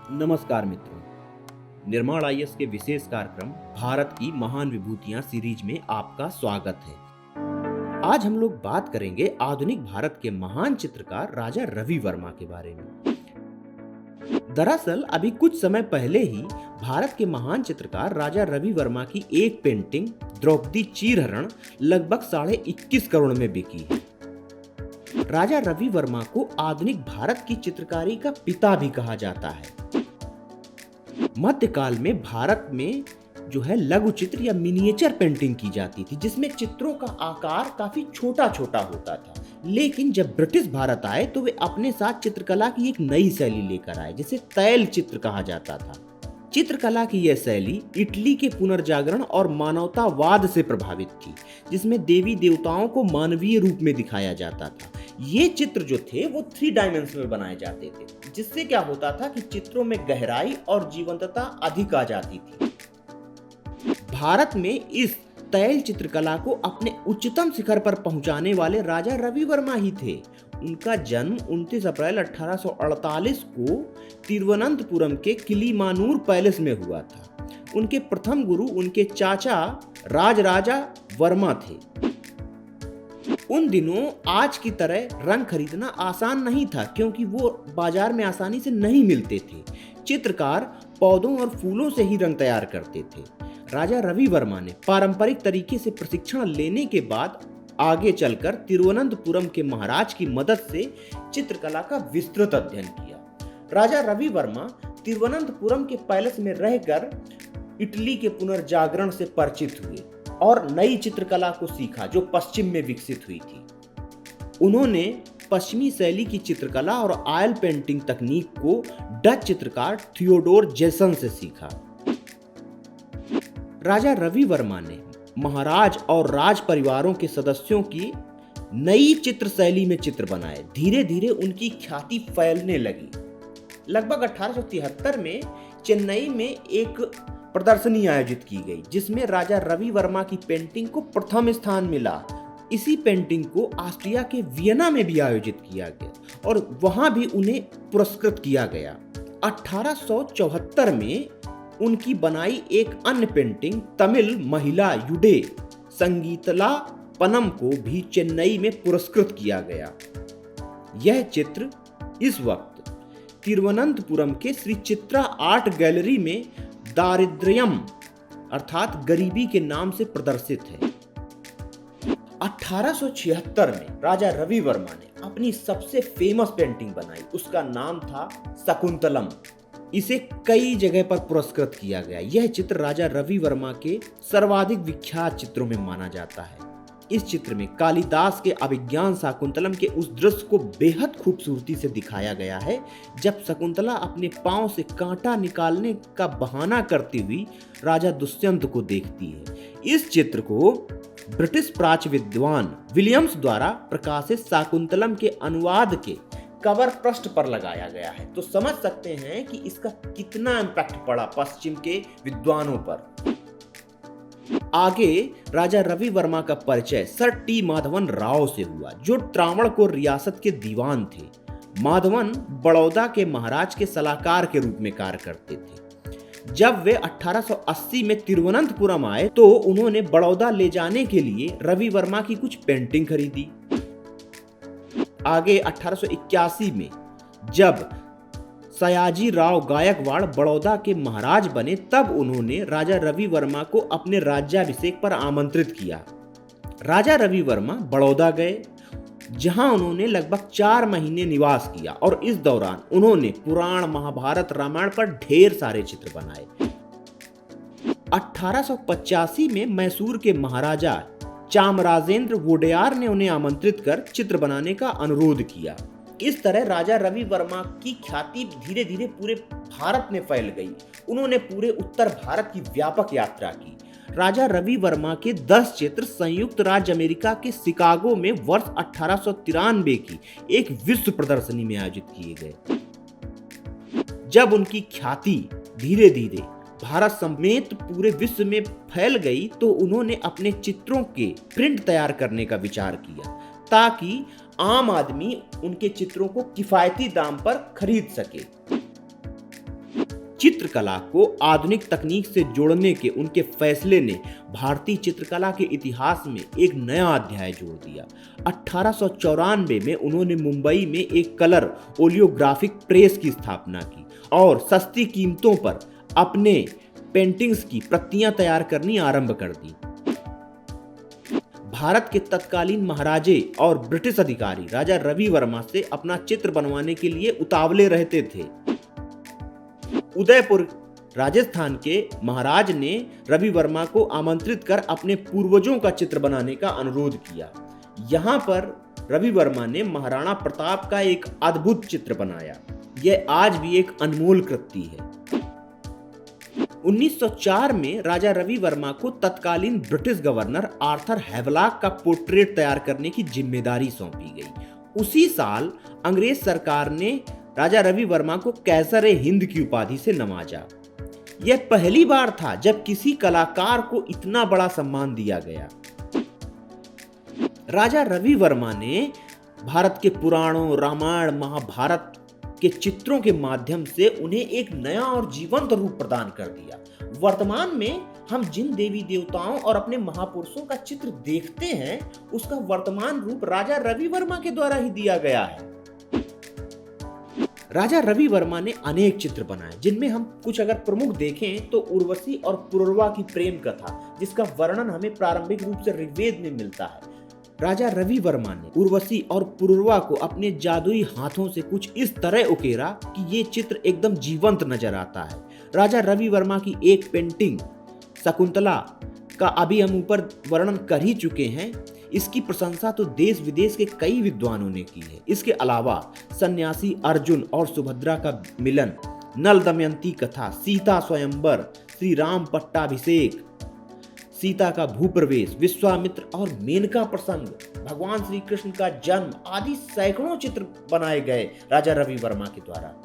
नमस्कार मित्रों, निर्माण आईएएस के विशेष कार्यक्रम भारत की महान विभूतियां सीरीज में आपका स्वागत है। आज हम लोग बात करेंगे आधुनिक भारत के महान चित्रकार राजा रवि वर्मा के बारे में। दरअसल अभी कुछ समय पहले ही भारत के महान चित्रकार राजा रवि वर्मा की एक पेंटिंग द्रौपदी चीरहरण लगभग 21.5 करोड़ में बिकी है। राजा रवि वर्मा को आधुनिक भारत की चित्रकारी का पिता भी कहा जाता है। मध्यकाल में भारत में जो है लघु चित्र या मिनिएचर पेंटिंग की जाती थी, जिसमें चित्रों का आकार काफी छोटा छोटा होता था। लेकिन जब ब्रिटिश भारत आए तो वे अपने साथ चित्रकला की एक नई शैली लेकर आए, जिसे तैल चित्र कहा जाता था। चित्रकला की यह शैली इटली के पुनर्जागरण और मानवतावाद से प्रभावित थी, जिसमें देवी देवताओं को मानवीय रूप में दिखाया जाता था। ये चित्र जो थे वो 3 डायमेंशनल बनाए जाते थे, जिससे क्या होता था कि चित्रों में गहराई और जीवंतता अधिक आ जाती थी। भारत में इस तैल चित्रकला को अपने उच्चतम शिखर पर पहुंचाने वाले राजा रवि वर्मा ही थे। उनका जन्म 29 अप्रैल 1848 को तिरुवनंतपुरम के किलीमानूर पैलेस में हुआ था। उनके प्रथम गुरु उनके चाचा राजराजा वर्मा थे। उन दिनों आज की तरह रंग खरीदना आसान नहीं था, क्योंकि वो बाजार में आसानी से नहीं मिलते थे। चित्रकार पौधों और फूलों से ही रंग तैयार करते थे। राजा रवि वर्मा ने पारंपरिक तरीके से प्रशिक्षण लेने के बाद आगे चलकर तिरुवनंतपुरम के महाराज की मदद से चित्रकला का विस्तृत अध्ययन किया। राजा रवि वर्मा तिरुवनंतपुरम के पैलेस में रहकर इटली के पुनर्जागरण से परिचित हुए और नई चित्रकला को सीखा जो पश्चिम में विकसित हुई थी। उन्होंने पश्चिमी शैली की चित्रकला और ऑयल पेंटिंग तकनीक को डच चित्रकार थियोडोर जेसन से सीखा। राजा रवि वर्मा ने महाराज और राज परिवारों के सदस्यों की नई चित्र शैली में चित्र बनाए। धीरे धीरे उनकी ख्याति फैलने लगी। लगभग 1873 में चेन्नई में एक प्रदर्शनी आयोजित की गई, जिसमें राजा रवि वर्मा की पेंटिंग को प्रथम स्थान मिला। इसी पेंटिंग को ऑस्ट्रिया के वियना में भी आयोजित किया गया और वहां भी उन्हें पुरस्कृत किया गया। 1874 में उनकी बनाई एक अन्य पेंटिंग तमिल महिला युडे संगीतला पनम को भी चेन्नई में पुरस्कृत किया गया। यह चित्र इस वक्त तिरुवनंतपुरम के श्री चित्रा आर्ट गैलरी में दारिद्र्यम अर्थात गरीबी के नाम से प्रदर्शित है। 1876 में राजा रवि वर्मा ने अपनी सबसे फेमस पेंटिंग बनाई। उसका नाम था शकुंतलम। इसे कई जगह पर पुरस्कृत किया गया। यह चित्र राजा रवि वर्मा के सर्वाधिक विख्यात चित्रों में माना जाता है। इस चित्र में कालिदास के अभिज्ञान शाकुंतलम के उस दृश्य को बेहद खूबसूरती से दिखाया गया है, जब शकुंतला अपने पांव से कांटा निकालने का बहाना करती हुई राजा दुष्यंत को देखती है। इस चित्र को ब्रिटिश प्राच्य विद्वान विलियम्स द्वारा प्रकाशित शाकुंतलम के अनुवाद के कवर पृष्ठ पर लगाया गया है। तो समझ सकते हैं कि इसका कितना इम्पैक्ट पड़ा पश्चिम के विद्वानों पर। आगे राजा रवि वर्मा का परिचय सर टी माधवन राव से हुआ, जो त्रावणकोर रियासत के दीवान थे। माधवन बड़ौदा के महाराज के सलाहकार के रूप में कार्य करते थे। जब वे 1880 में तिरुवनंतपुरम आए तो उन्होंने बड़ौदा ले जाने के लिए रवि वर्मा की कुछ पेंटिंग खरीदी। आगे 1881 में जब सयाजी राव गायकवाड़ बड़ौदा के महाराज बने, तब उन्होंने राजा रवि वर्मा को अपने राज्याभिषेक पर आमंत्रित किया। राजा रवि वर्मा बड़ौदा गए, जहां उन्होंने लगभग 4 महीने निवास किया और इस दौरान उन्होंने पुराण, महाभारत, रामायण पर ढेर सारे चित्र बनाए। 1885 में मैसूर के महाराजा चामराजेंद्र वोडेयार ने उन्हें आमंत्रित कर चित्र बनाने का अनुरोध किया। इस तरह राजा रवि वर्मा की ख्याति धीरे धीरे पूरे भारत में फैल गई। उन्होंने पूरे उत्तर भारत की व्यापक यात्रा की। राजा रवि वर्मा के 10 चित्र संयुक्त राज्य अमेरिका के शिकागो में वर्ष 1893 की एक विश्व प्रदर्शनी में आयोजित किए गए। जब उनकी ख्याति धीरे धीरे भारत समेत पूरे विश्व में फैल गई तो उन्होंने अपने चित्रों के प्रिंट तैयार करने का विचार किया, ताकि आम आदमी उनके चित्रों को किफायती दाम पर खरीद सके। चित्रकला को आधुनिक तकनीक से जोड़ने के उनके फैसले ने भारतीय चित्रकला के इतिहास में एक नया अध्याय जोड़ दिया। 1894 में उन्होंने मुंबई में एक कलर ओलियोग्राफिक प्रेस की स्थापना की और सस्ती कीमतों पर अपने पेंटिंग्स की प्रतियां तैयार करनी आरंभ कर दी। भारत के तत्कालीन महाराजे और ब्रिटिश अधिकारी राजा रवि वर्मा से अपना चित्र बनवाने के लिए उतावले रहते थे। उदयपुर राजस्थान के महाराज ने रवि वर्मा को आमंत्रित कर अपने पूर्वजों का चित्र बनाने का अनुरोध किया। यहाँ पर रवि वर्मा ने महाराणा प्रताप का एक अद्भुत चित्र बनाया। यह आज भी एक अनमोल कृति है। 1904 में राजा रवि वर्मा को तत्कालीन ब्रिटिश गवर्नर आर्थर हैवलॉक का पोर्ट्रेट तैयार करने की जिम्मेदारी सौंपी गई। उसी साल अंग्रेज सरकार ने राजा रवि वर्मा को कैसर-ए-हिंद की उपाधि से नवाजा। यह पहली बार था जब किसी कलाकार को इतना बड़ा सम्मान दिया गया। राजा रवि वर्मा ने भारत के पुराणों, रामायण, महाभारत के चित्रों के माध्यम से उन्हें एक नया और जीवंत रूप प्रदान कर दिया। वर्तमान में हम जिन देवी देवताओं और अपने महापुरुषों का चित्र देखते हैं, उसका वर्तमान रूप राजा रवि वर्मा के द्वारा ही दिया गया है। राजा रवि वर्मा ने अनेक चित्र बनाए, जिनमें हम कुछ अगर प्रमुख देखें तो उर्वशी और पुरुरवा की प्रेम कथा, जिसका वर्णन हमें प्रारंभिक रूप से ऋग्वेद में मिलता है। राजा रवि वर्मा ने उर्वशी और पुरुरवा को अपने जादुई हाथों से कुछ इस तरह उकेरा कि ये चित्र एकदम जीवंत नजर आता है। राजा रवि वर्मा की एक पेंटिंग शकुंतला का अभी हम ऊपर वर्णन कर ही चुके हैं। इसकी प्रशंसा तो देश विदेश के कई विद्वानों ने की है। इसके अलावा सन्यासी अर्जुन और सुभद्रा का मिलन, नल दमयंती कथा, सीता स्वयंवर, श्री राम पट्टाभिषेक, सीता का भूप्रवेश, विश्वामित्र और मेनका प्रसंग, भगवान श्री कृष्ण का जन्म आदि सैकड़ों चित्र बनाए गए राजा रवि वर्मा के द्वारा।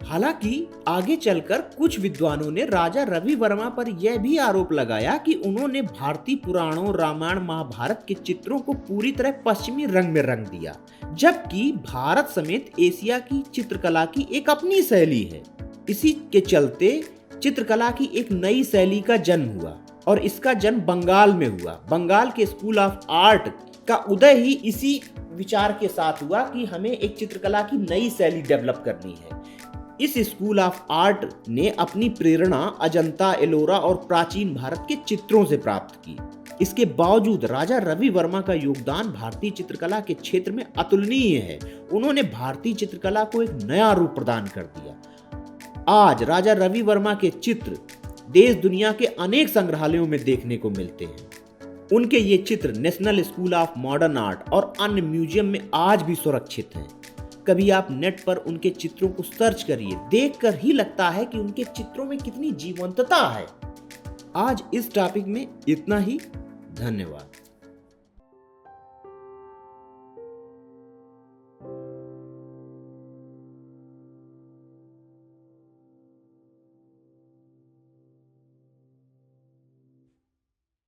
हालांकि आगे चलकर कुछ विद्वानों ने राजा रवि वर्मा पर यह भी आरोप लगाया कि उन्होंने भारतीय पुराणों, रामायण, महाभारत के चित्रों को पूरी तरह पश्चिमी रंग में रंग दिया, जबकि भारत समेत एशिया की चित्रकला की एक अपनी शैली है। इसी के चलते चित्रकला की एक नई शैली का जन्म हुआ और इसका जन्म बंगाल में हुआ। बंगाल के स्कूल ऑफ आर्ट का उदय ही इसी विचार के साथ हुआ कि हमें एक चित्रकला की नई शैली डेवलप करनी है। इस स्कूल ऑफ आर्ट ने अपनी प्रेरणा अजंता, एलोरा और प्राचीन भारत के चित्रों से प्राप्त की। इसके बावजूद राजा रवि वर्मा का योगदान भारतीय चित्रकला के क्षेत्र में अतुलनीय है। उन्होंने भारतीय चित्रकला को एक नया रूप प्रदान कर दिया। आज राजा रवि वर्मा के चित्र देश दुनिया के अनेक संग्रहालयों में देखने को मिलते हैं। उनके ये चित्र national school of modern art और अन्य म्यूजियम में आज भी सुरक्षित हैं। कभी आप नेट पर उनके चित्रों को सर्च करिए, देखकर ही लगता है कि उनके चित्रों में कितनी जीवंतता है। आज इस टॉपिक में इतना ही। धन्यवाद।